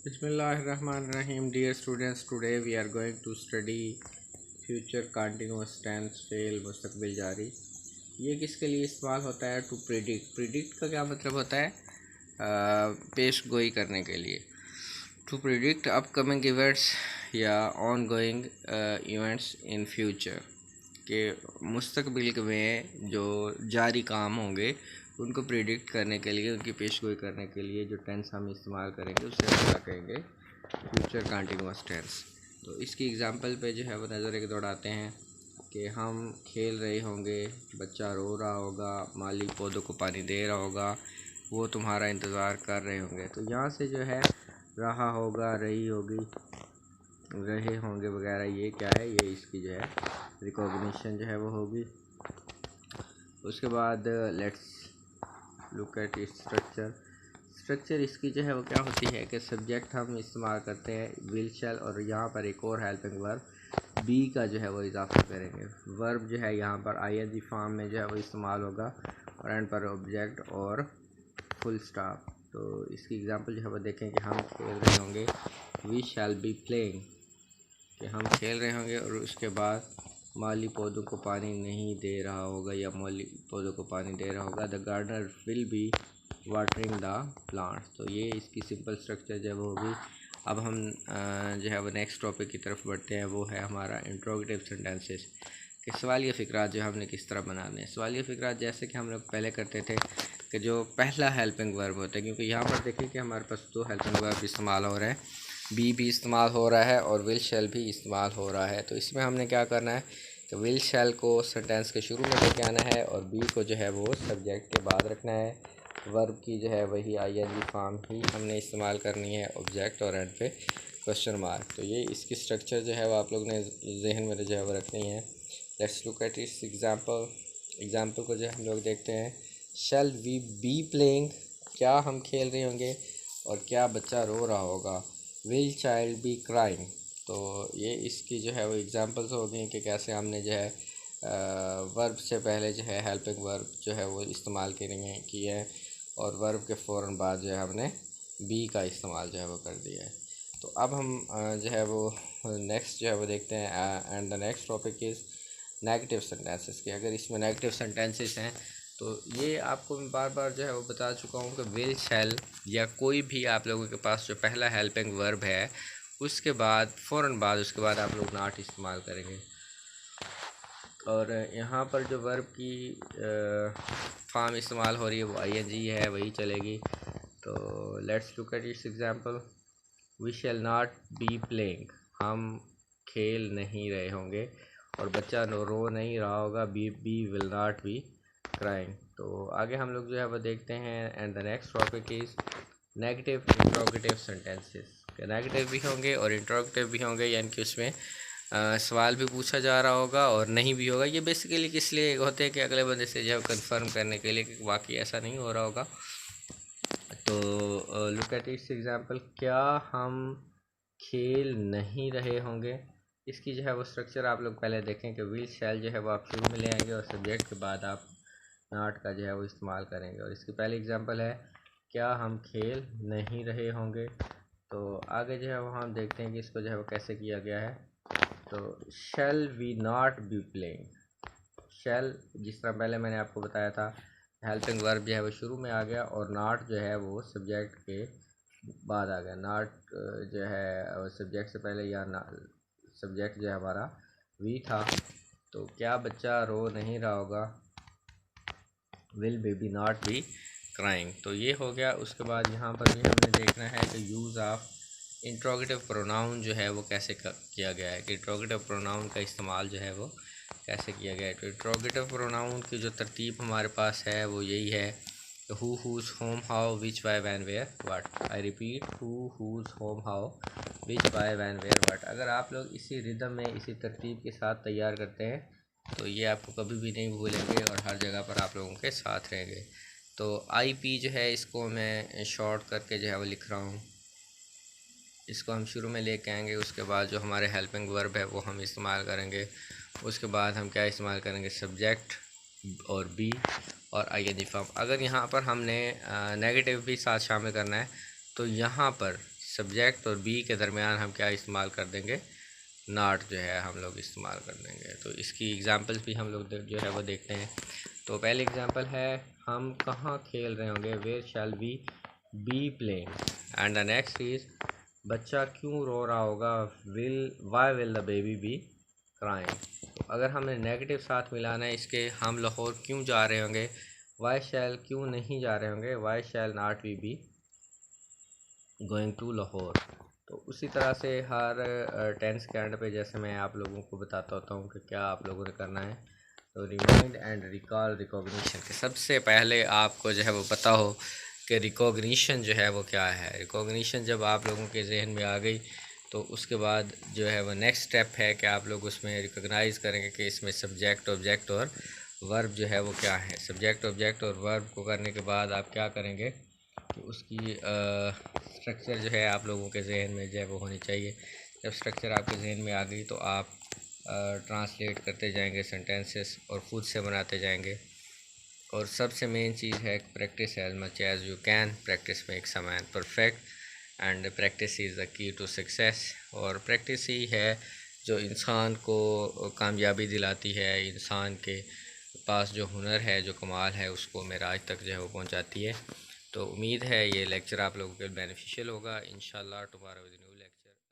Bismillahirrahmanirrahim. Dear students, today we are going to study future continuous tense fail मुस्तकबिल जारी। ये किसके लिए इस्तेमाल होता है? टू प्रिडिक्ट का क्या मतलब होता है? पेश गोई करने के लिए। टू प्रिडिक्ट अपकमिंग इवेंट्स या on going events in future, के मुस्तकबिल में जो जारी काम होंगे उनको प्रिडिक्ट करने के लिए, उनकी पेशगोई करने के लिए जो टेंस हम इस्तेमाल करेंगे उससे हम क्या कहेंगे? Future continuous tense. तो इसकी एग्जांपल पे जो है वो नज़र एक दौड़ाते हैं कि हम खेल रहे होंगे, बच्चा रो रहा होगा, माली पौधों को पानी दे रहा होगा, वो तुम्हारा इंतज़ार कर रहे होंगे। तो यहाँ से जो है रहा होगा, रही होगी, रहे होंगे वगैरह, ये क्या है? ये इसकी जो है रिकॉग्निशन जो है वो होगी। उसके बाद let's look at its structure इसकी जो है वो क्या होती है कि सब्जेक्ट हम इस्तेमाल करते हैं विल शैल, और यहाँ पर एक और हेल्पिंग वर्ब बी का जो है वो इजाफा करेंगे। वर्ब जो है यहाँ पर आईएनजी फॉर्म में जो है वो इस्तेमाल होगा और एंड पर ऑब्जेक्ट और फुल स्टॉप। तो इसकी एग्जांपल जो है वो देखें कि हम खेल रहे होंगे, वी शैल बी प्लेइंग, कि हम खेल रहे होंगे, और उसके बाद माली पौधों को पानी नहीं दे रहा होगा या माली पौधों को पानी दे रहा होगा। The gardener will be watering the plants. तो ये इसकी सिंपल स्ट्रक्चर जब होगी। अब हम जो है वो नेक्स्ट टॉपिक की तरफ बढ़ते हैं, वो है हमारा इंट्रोगेटिव सेंटेंसेस के सवालिया फ़िक्रात जो हमने किस तरह बनाने हैं। सवालिया फ़िक्रात जैसे कि हम लोग पहले करते थे कि जो पहला हेल्पिंग वर्ब होता है, क्योंकि यहाँ पर देखिए कि हमारे पास दो हेल्पिंग वर्ब इस्तेमाल हो रहे हैं, बी भी इस्तेमाल हो रहा है और विल शैल भी इस्तेमाल हो रहा है। तो इसमें हमने क्या करना है कि विल शैल को सेंटेंस के शुरू में लेके आना है और बी को जो है वो सब्जेक्ट के बाद रखना है। वर्ब की जो है वही आईएनजी फॉर्म ही हमने इस्तेमाल करनी है, ऑब्जेक्ट और एंड पे क्वेश्चन मार्क। तो ये इसकी स्ट्रक्चर जो है वो आप लोग ने जहन में जो है वो रखनी है। लेट्स लुक एट इस एग्जाम्पल को जो हम लोग देखते हैं। शैल वी बी प्लेइंग, क्या हम खेल रहे होंगे और क्या बच्चा रो रहा होगा। Will child B crying. तो ये इसकी जो है वो एग्जांपल्स हो गई कि कैसे हमने जो है वर्ब से पहले जो है हेल्पिंग वर्ब जो है वो इस्तेमाल किए हैं और वर्ब के फ़ौरन बाद जो है हमने बी का इस्तेमाल जो है वो कर दिया है। तो अब हम जो है वो नेक्स्ट जो है वो देखते हैं, and the next topic is negative sentences के। अगर इसमें नेगेटिव सेंटेंसेस हैं तो ये आपको मैं बार बार जो है वो बता चुका हूँ कि विल शैल या कोई भी आप लोगों के पास जो पहला हेल्पिंग वर्ब है उसके बाद फ़ौरन बाद उसके बाद आप लोग नॉट इस्तेमाल करेंगे। और यहाँ पर जो वर्ब की फॉर्म इस्तेमाल हो रही है वो आईएनजी है, वही चलेगी। तो let's look at its example. We shall not be playing, हम खेल नहीं रहे होंगे, और बच्चा रो नहीं रहा होगा, be will not be crying. तो आगे हम लोग जो है वो देखते हैं, and the next topic is negative interrogative sentences. Negative भी होंगे और इंट्रोगेटिव भी होंगे, यानी कि उसमें सवाल भी पूछा जा रहा होगा और नहीं भी होगा। ये बेसिकली किस लिए होते हैं कि अगले बंदे से जो है कंफर्म करने के लिए कि वाकई ऐसा नहीं हो रहा होगा। तो लुक एट इट्स एग्जांपल। क्या हम खेल नहीं रहे होंगे, इसकी जो है वो स्ट्रक्चर आप लोग पहले देखें कि विल शैल जो है वो आप शुरू में ले आएंगे और सब्जेक्ट के बाद आप नॉट का जो है वो इस्तेमाल करेंगे। और इसकी पहली एग्जांपल है क्या हम खेल नहीं रहे होंगे। तो आगे जो है वो हम देखते हैं कि इसको जो है वो कैसे किया गया है। तो shall we not be playing, shall जिस तरह पहले मैंने आपको बताया था हेल्पिंग वर्ब जो है वो शुरू में आ गया और नॉट जो है वो सब्जेक्ट के बाद आ गया। नॉट जो है सब्जेक्ट से पहले या सब्जेक्ट जो है हमारा वी था। तो क्या बच्चा रो नहीं रहा होगा, will baby not be crying. तो ये हो गया। उसके बाद यहाँ पर भी हमने देखना है कि यूज़ ऑफ इंट्रोगेटिव प्रोनाउन जो है वो कैसे किया गया है, कि इंट्रोगेटिव प्रोनाउन का इस्तेमाल जो है वो कैसे किया गया है। तो इंट्रोगेटिव प्रोनाउन की जो तरतीब हमारे पास है वो यही है, who whose whom how which why when where what. I repeat, who whose whom how which why when where what. अगर आप लोग इसी रिदम में इसी तरतीब के साथ तैयार करते हैं तो ये आपको कभी भी नहीं भूलेंगे और हर जगह पर आप लोगों के साथ रहेंगे। तो आई पी जो है इसको मैं शॉर्ट करके जो है वो लिख रहा हूँ, इसको हम शुरू में लेके आएंगे। उसके बाद जो हमारे हेल्पिंग वर्ब है वो हम इस्तेमाल करेंगे। उसके बाद हम क्या इस्तेमाल करेंगे, सब्जेक्ट और बी और आईएनजी फॉर्म। अगर यहाँ पर हमने नेगेटिव भी साथ शामिल करना है तो यहाँ पर सब्जेक्ट और बी के दरमियान हम क्या इस्तेमाल कर देंगे, नॉट जो है हम लोग इस्तेमाल कर देंगे। तो इसकी एग्जांपल्स भी हम लोग जो है वो देखते हैं। तो पहली एग्जांपल है, हम कहाँ खेल रहे होंगे, where shall we be playing. And the next is, बच्चा क्यों रो रहा होगा, why will the baby be crying. तो अगर हमने नेगेटिव साथ मिलाना है इसके, हम लाहौर क्यों जा रहे होंगे, वाई शैल क्यों नहीं जा रहे होंगे, why shall not we be going to Lahore. तो उसी तरह से हर टेंस के एंड पे जैसे मैं आप लोगों को बताता होता हूँ कि क्या आप लोगों ने करना है। तो रिमाइंड एंड रिकॉल रिकॉग्निशन के सबसे पहले आपको जो है वो पता हो कि रिकॉग्निशन जो है वो क्या है। रिकॉग्निशन जब आप लोगों के जहन में आ गई तो उसके बाद जो है वो नेक्स्ट स्टेप है कि आप लोग उसमें रिकॉग्नाइज़ करेंगे कि इसमें सब्जेक्ट ऑब्जेक्ट और वर्ब जो है वो क्या है। सब्जेक्ट ऑब्जेक्ट और वर्ब को करने के बाद आप क्या करेंगे कि उसकी स्ट्रक्चर जो है आप लोगों के जहन में जो है वो होनी चाहिए। जब स्ट्रक्चर आपके जहन में आ गई तो आप ट्रांसलेट करते जाएंगे सेंटेंसेस और खुद से बनाते जाएंगे। और सबसे मेन चीज़ है practice as much as you can, practice makes a man perfect and practice is the key to success. और प्रैक्टिस ही है जो इंसान को कामयाबी दिलाती है, इंसान के पास जो हुनर है, जो कमाल है, उसको मेराज तक जो है वो पहुँचाती है। तो उम्मीद है ये लेक्चर आप लोगों के बेनिफिशियल होगा। इंशाल्लाह टुमारो